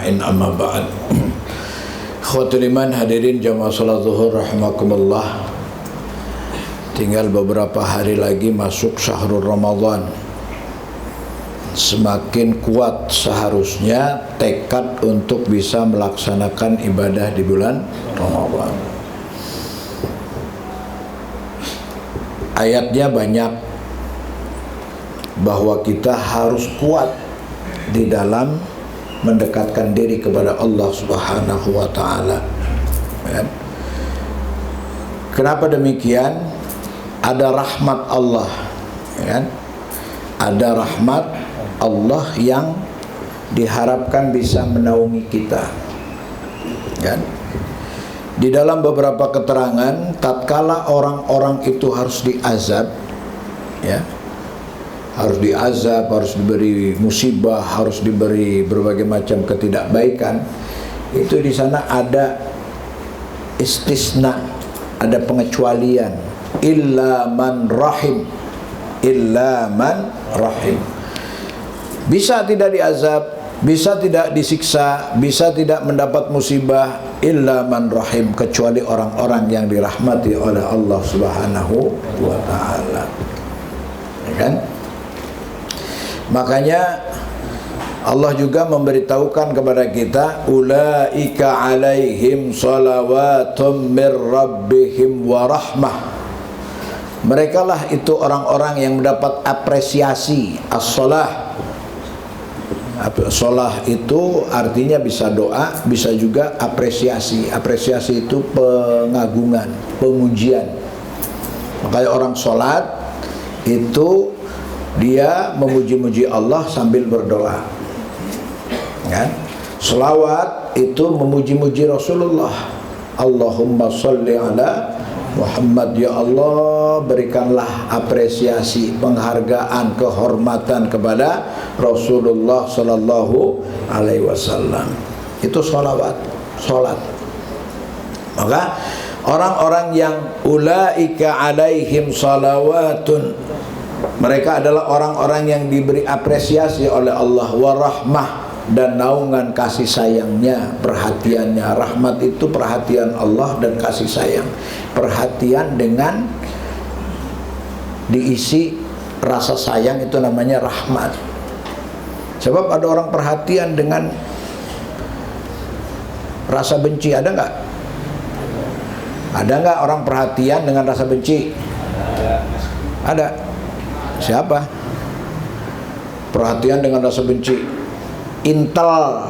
ajma'in, amma ba'd. Ikhwatul iman, hadirin jamaah salat zuhur rahimakumullah. Tinggal beberapa hari lagi masuk syahrul Ramadan. Semakin kuat seharusnya tekad untuk bisa melaksanakan ibadah di bulan Ramadan. Ayatnya banyak bahwa kita harus kuat di dalam mendekatkan diri kepada Allah Subhanahu wa taala. Kenapa demikian? Ada rahmat Allah, ada rahmat Allah yang diharapkan bisa menaungi kita. Di dalam beberapa keterangan, tatkala orang-orang itu harus diazab, harus diazab, harus diberi musibah, harus diberi berbagai macam ketidakbaikan, itu di sana ada istisna, ada pengecualian, illa man rahim, illa man rahim. Bisa tidak diazab, bisa tidak disiksa, bisa tidak mendapat musibah, illa man rahim, kecuali orang-orang yang dirahmati oleh Allah Subhanahu wa taala. Makanya Allah juga memberitahukan kepada kita, ulaika alaihim salawatum mir rabbihim wa rahmah. Mereka lah itu orang-orang yang mendapat apresiasi. As-salah, salah itu artinya bisa doa, bisa juga apresiasi. Apresiasi itu pengagungan, pemujian. Makanya orang sholat itu dia memuji-muji Allah sambil berdoa. Selawat itu memuji-muji Rasulullah. Allahumma sholli ala Muhammad, ya Allah berikanlah apresiasi, penghargaan, kehormatan kepada Rasulullah sallallahu alaihi wasallam. Itu sholawat, sholat. Maka orang-orang yang ulaika alaihim salawatun, mereka adalah orang-orang yang diberi apresiasi oleh Allah, wa rahmah, dan naungan kasih sayangnya, perhatiannya. Rahmat itu perhatian Allah dan kasih sayang. Perhatian dengan diisi rasa sayang itu namanya rahmat. Sebab ada orang perhatian dengan rasa benci, ada nggak? Ada nggak orang perhatian dengan rasa benci? Ada. Siapa? Perhatian dengan rasa benci. Intel.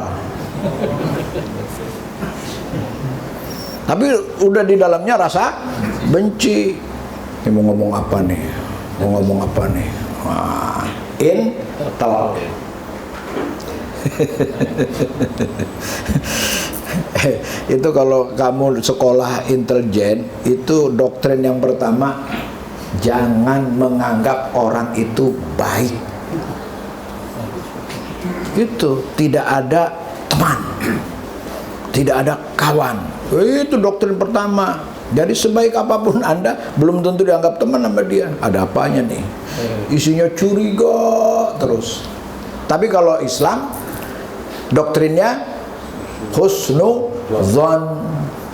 Tapi udah di dalamnya rasa benci. Ini mau ngomong apa nih? Mau ngomong apa nih? Wah, Intel. Itu kalau kamu sekolah intelijen, itu doktrin yang pertama, jangan menganggap orang itu baik. Itu tidak ada teman, tidak ada kawan. Itu doktrin pertama. Jadi sebaik apapun Anda, belum tentu dianggap teman sama dia. Ada apanya nih? Isinya curiga terus. Tapi kalau Islam, doktrinnya husnuzon,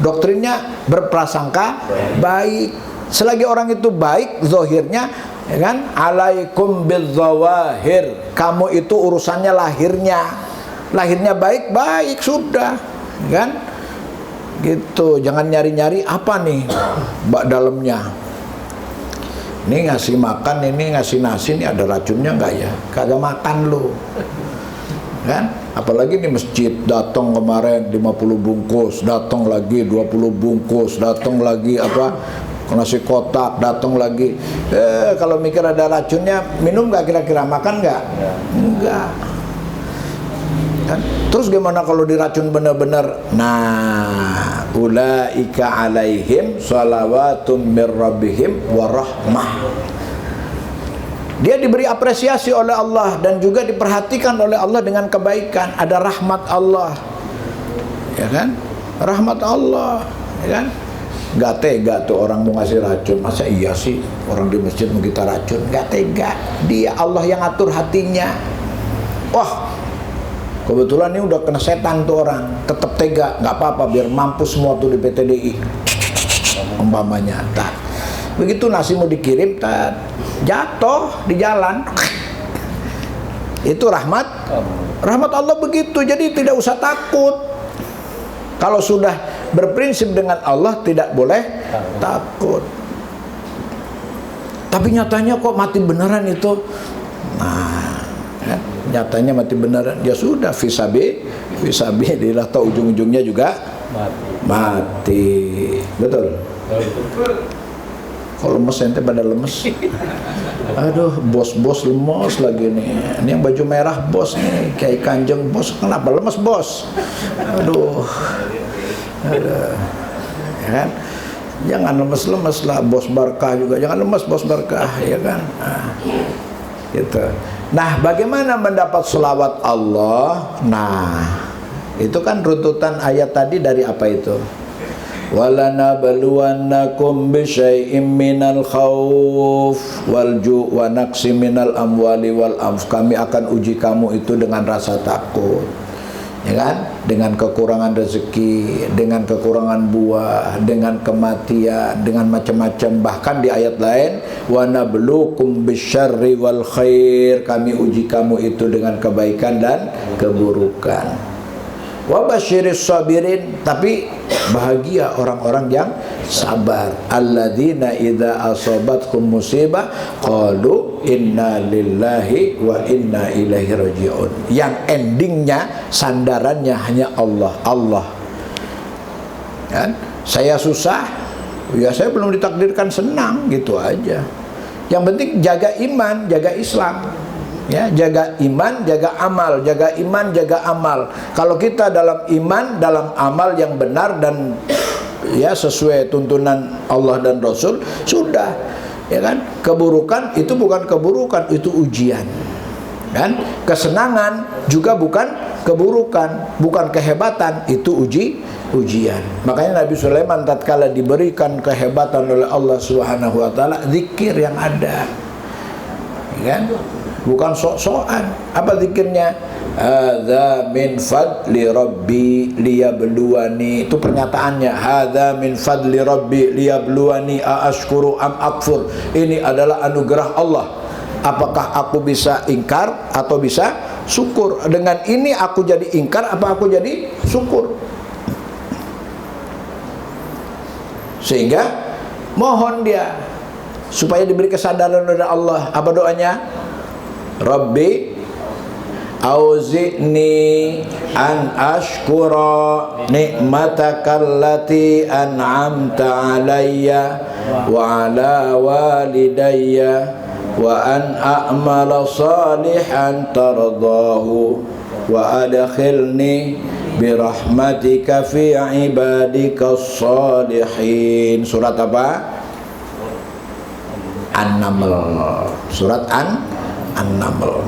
doktrinnya berprasangka baik. Selagi orang itu baik zahirnya, alaikum bidzawahir, kamu itu urusannya lahirnya baik sudah, gitu. Jangan nyari-nyari apa nih dalamnya. Ini ngasih makan, ini ngasih nasi, ini ada racunnya nggak ya? Kagak makan lu, apalagi di masjid, datang kemarin 50 bungkus, datang lagi 20 bungkus, datang lagi nasi kotak, datang lagi. Kalau mikir ada racunnya, minum nggak kira-kira, makan nggak? Enggak. Terus gimana kalau diracun benar-benar? Nah, ulaika alaihim salawatum mir rabbihim wa rahmah. Dia diberi apresiasi oleh Allah dan juga diperhatikan oleh Allah dengan kebaikan. Ada rahmat Allah, rahmat Allah, Nggak tega tuh orang mau ngasih racun. Masa iya sih orang di masjid mau kita racun? Nggak tega. Dia Allah yang atur hatinya. Wah, Kebetulan ini udah kena setan tuh orang, tetap tega, nggak apa-apa biar mampus semua tuh di PTDI umpamanya. Begitu nasi mau dikirim, jatuh di jalan. Itu rahmat Allah begitu. Jadi tidak usah takut. Kalau sudah berprinsip dengan Allah tidak boleh takut. Tapi nyatanya kok mati beneran itu. Nah, ya, nyatanya mati beneran. Ya sudah, fisabilillah, atau ujung-ujungnya juga mati. Betul. Kalau lemes ente pada lemes. Aduh, bos lemes lagi nih. Ini yang baju merah bos nih, kayak Kanjeng bos. Kenapa lemes bos? Aduh. Ya kan? Jangan lemes-lemes lah, bos Barkah juga. Jangan lemes bos Barkah, ya kan? Nah, gitu. Nah, bagaimana mendapat selawat Allah? Nah, itu kan runtutan ayat tadi dari apa itu? Walanabluwannakum bisyai'im minal khawf wal ju' wa naqsi minal amwali wal anfus. Kami akan uji kamu itu dengan rasa takut, ya kan? Dengan kekurangan rezeki, dengan kekurangan buah, dengan kematian, dengan macam-macam. Bahkan di ayat lain, wa nabluukum bisyarri wal khair. Kami uji kamu itu dengan kebaikan dan keburukan. Wa basyiris sabirin, tapi bahagia orang-orang yang sabar. Alladzina idza asabatkum musibah qalu inna lillahi wa inna ilaihi rajiun. Yang endingnya, sandarannya hanya Allah. Kan? Saya susah, ya saya belum ditakdirkan senang, gitu aja. Yang penting jaga iman, jaga Islam. Ya, jaga iman, jaga amal, jaga iman, jaga amal. Kalau kita dalam iman, dalam amal yang benar dan ya sesuai tuntunan Allah dan Rasul, sudah, ya kan? Keburukan itu bukan keburukan, itu ujian. Kan? Kesenangan juga bukan keburukan, bukan kehebatan, itu ujian. Makanya Nabi Sulaiman tatkala diberikan kehebatan oleh Allah Subhanahu wa taala, zikir yang ada. Ya kan? Bukan sok-sokan. Apa zikirnya? Hadza min fadli rabbi liyabluwani. Itu pernyataannya. Hadza min fadli rabbi liyabluwani aashkuru am akfur. Ini adalah anugerah Allah. Apakah aku bisa ingkar atau bisa syukur? Dengan ini aku jadi ingkar apa aku jadi syukur? Sehingga mohon dia supaya diberi kesadaran oleh Allah. Apa doanya? Rabbi auzi'ni an ashkura ni'mataka allati an'amta alayya wa ala walidayya wa an a'mala salihan tardahu wa adkhilni birahmatika fi ibadika salihin. Surat apa? An-Naml. Surat An-Naml,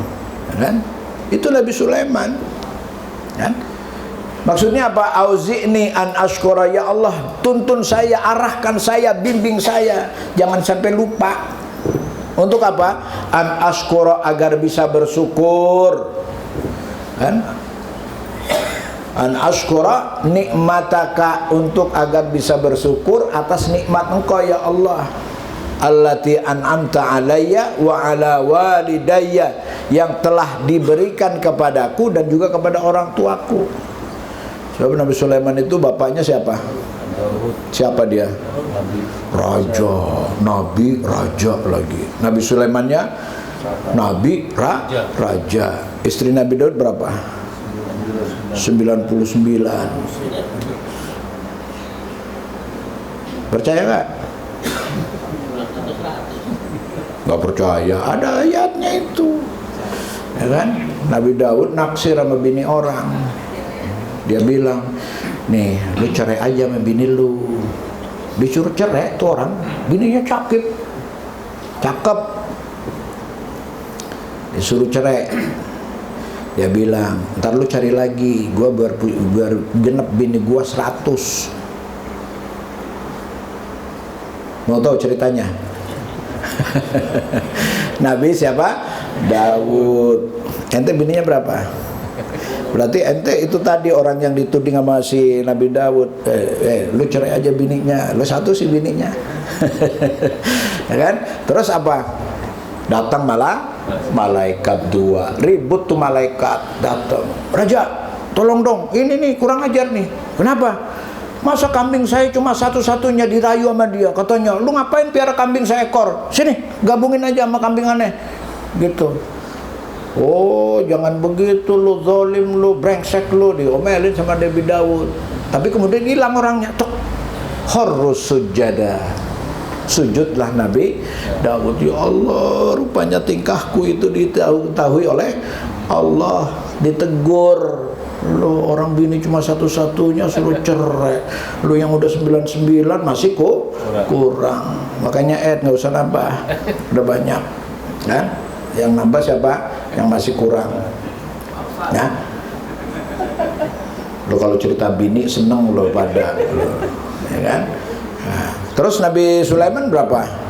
kan? Itu Nabi Sulaiman, kan? Maksudnya apa? Auzi'ni an ashkura, ya Allah, tuntun saya, arahkan saya, bimbing saya, jangan sampai lupa. Untuk apa? An ashkura, agar bisa bersyukur, kan? An ashkura nikmataka, untuk agar bisa bersyukur atas nikmat Engkau ya Allah. Allati an'amta alayya wa ala walidayya, yang telah diberikan kepadaku dan juga kepada orang tuaku. Sebab Nabi Sulaiman itu bapaknya siapa? Siapa dia? Raja. Nabi raja lagi. Nabi Sulaimannya Nabi raja. Istri Nabi Daud berapa? 99. Percaya nggak? Nggak percaya, ada ayatnya itu, ya kan? Nabi Daud naksir sama bini orang. Dia bilang, nih lu cerai aja sama bini lu. Disuruh cerai tuh orang, bininya cakep, disuruh cerai. Dia bilang, ntar lu cari lagi, gua biar genep bini gua 100. Mau tahu ceritanya? Nabi siapa? Daud. Ente bininya berapa? Berarti ente itu tadi orang yang dituding sama si Nabi Daud, lu cerai aja bininya, lu satu si bininya. Ya kan? Terus apa? Datang malah malaikat dua, ribut tuh malaikat datang. Raja, tolong dong, ini nih kurang ajar nih. Kenapa? Masa kambing saya cuma satu-satunya dirayu sama dia. Katanya, lu ngapain piara kambing seekor? Sini, gabungin aja sama kambing aneh. Gitu. Oh, jangan begitu lu, zalim lu, brengsek lu, diomelin sama Nabi Daud. Tapi kemudian hilang orangnya. Tok. Kharrus sujada. Sujudlah Nabi Daud. Ya Allah, rupanya tingkahku itu diketahui oleh Allah. Ditegur. Lo orang bini cuma satu-satunya suruh cerai. Lo yang udah 99 masih kok kurang. Makanya nggak usah nambah. Udah banyak. Kan? Yang nambah siapa? Yang masih kurang. Ya. Lo kalau cerita bini seneng lo pada. Ya kan? Nah, terus Nabi Sulaiman berapa?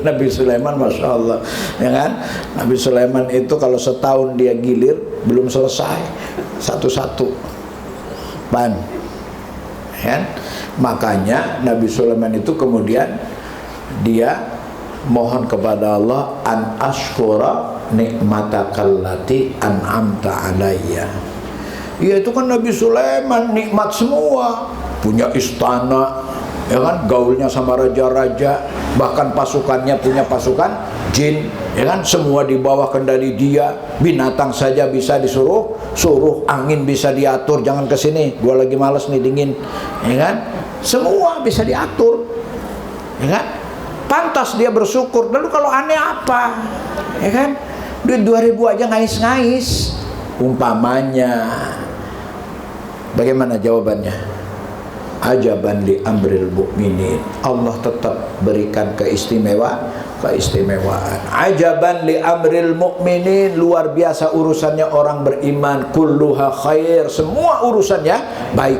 Nabi Sulaiman, Masya Allah, ya kan? Nabi Sulaiman itu kalau setahun dia gilir belum selesai satu-satu, ban, kan? Makanya Nabi Sulaiman itu kemudian dia mohon kepada Allah, an ashkura nikmatakallati an'amta alayya. Ya itu kan Nabi Sulaiman nikmat semua, punya istana, ya kan, gaulnya sama raja-raja, bahkan pasukannya punya pasukan jin, ya kan, semua di bawah kendali dia. Binatang saja bisa suruh angin bisa diatur, jangan ke sini, gua lagi males nih dingin, ya kan, semua bisa diatur, ya kan. Pantas dia bersyukur. Lalu kalau aneh apa, ya kan, duit 2000 aja ngais-ngais umpamanya. Bagaimana jawabannya? Ajaban li amril mu'minin. Allah tetap berikan keistimewaan. Ajaban li amril mu'minin, luar biasa urusannya orang beriman. Kulluha khair, semua urusannya baik.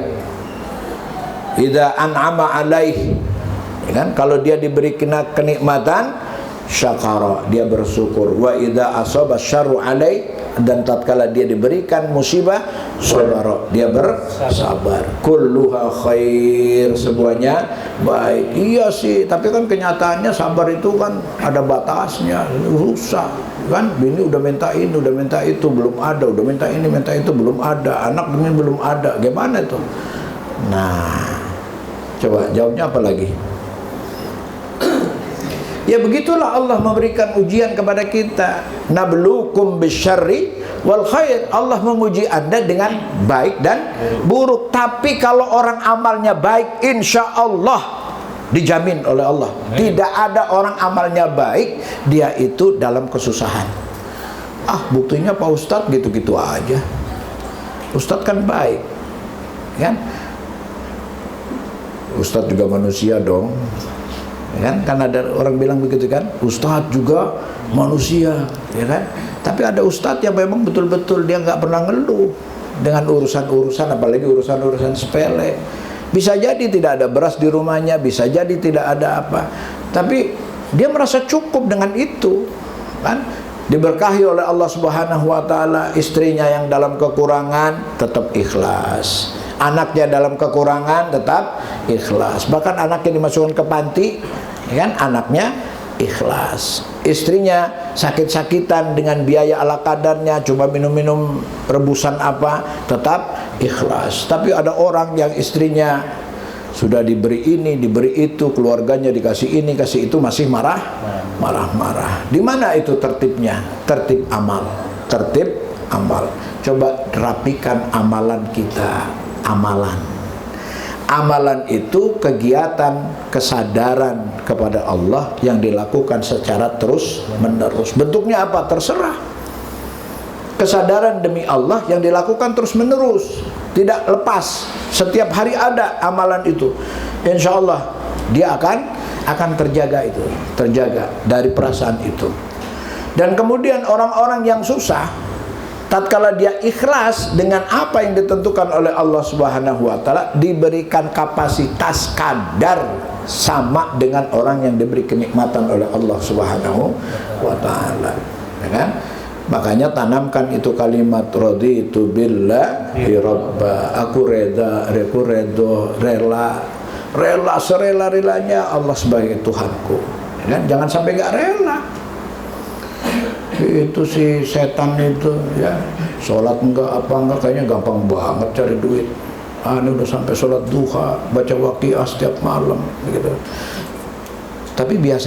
Idza an'ama alaih, ya kan, kalau dia diberi kenikmatan, syakara, dia bersyukur. Wa idza asaba syarru alaih, dan tatkala dia diberikan musibah, sabara, dia bersabar. Kulluha khair, semuanya baik. Iya sih, tapi kan kenyataannya sabar itu kan ada batasnya, rusak kan. Bini udah minta ini, udah minta itu, belum ada, udah minta ini, minta itu, belum ada, anak ini belum ada, gimana tuh? Nah, coba jawabnya apa lagi? Ya begitulah Allah memberikan ujian kepada kita. Nabluukum bisyarri wal khair. Allah menguji Anda dengan baik dan buruk. Tapi kalau orang amalnya baik, insya Allah dijamin oleh Allah. Tidak ada orang amalnya baik, dia itu dalam kesusahan. Ah, buktinya Pak Ustadz gitu-gitu aja. Ustadz kan baik, kan? Ustadz juga manusia dong. Ya kan ada orang bilang begitu kan, ustadz juga manusia, ya kan. Tapi ada ustadz yang memang betul-betul dia nggak pernah ngeluh dengan urusan-urusan, apalagi urusan-urusan sepele. Bisa jadi tidak ada beras di rumahnya, bisa jadi tidak ada apa, tapi dia merasa cukup dengan itu, kan. Diberkahi oleh Allah Subhanahu wa taala, istrinya yang dalam kekurangan tetap ikhlas, anaknya dalam kekurangan tetap ikhlas, bahkan anaknya dimasukkan ke panti, ya kan, anaknya ikhlas. Istrinya sakit-sakitan dengan biaya ala kadarnya, cuma minum-minum rebusan apa, tetap ikhlas. Tapi ada orang yang istrinya sudah diberi ini, diberi itu, keluarganya dikasih ini, kasih itu, masih marah-marah. Di mana itu tertibnya? Tertib amal, tertib amal. Coba rapikan amalan kita. Amalan itu kegiatan kesadaran kepada Allah yang dilakukan secara terus menerus. Bentuknya apa? Terserah. Kesadaran demi Allah yang dilakukan terus menerus, tidak lepas. Setiap hari ada amalan itu. Insya Allah dia akan terjaga itu, terjaga dari perasaan itu. Dan kemudian orang-orang yang susah, tatkala dia ikhlas dengan apa yang ditentukan oleh Allah Subhanahu wa taala, diberikan kapasitas kadar sama dengan orang yang diberi kenikmatan oleh Allah Subhanahu wa taala, ya kan? Makanya tanamkan itu kalimat raditu billahi rabba. Aku rela, rela serela-relanya Allah sebagai Tuhanku. Dan jangan sampai nggak rela. Itu si setan itu ya, sholat enggak kayaknya gampang banget cari duit. Ini udah sampai sholat duha, baca waqiah setiap malam gitu. Tapi biasa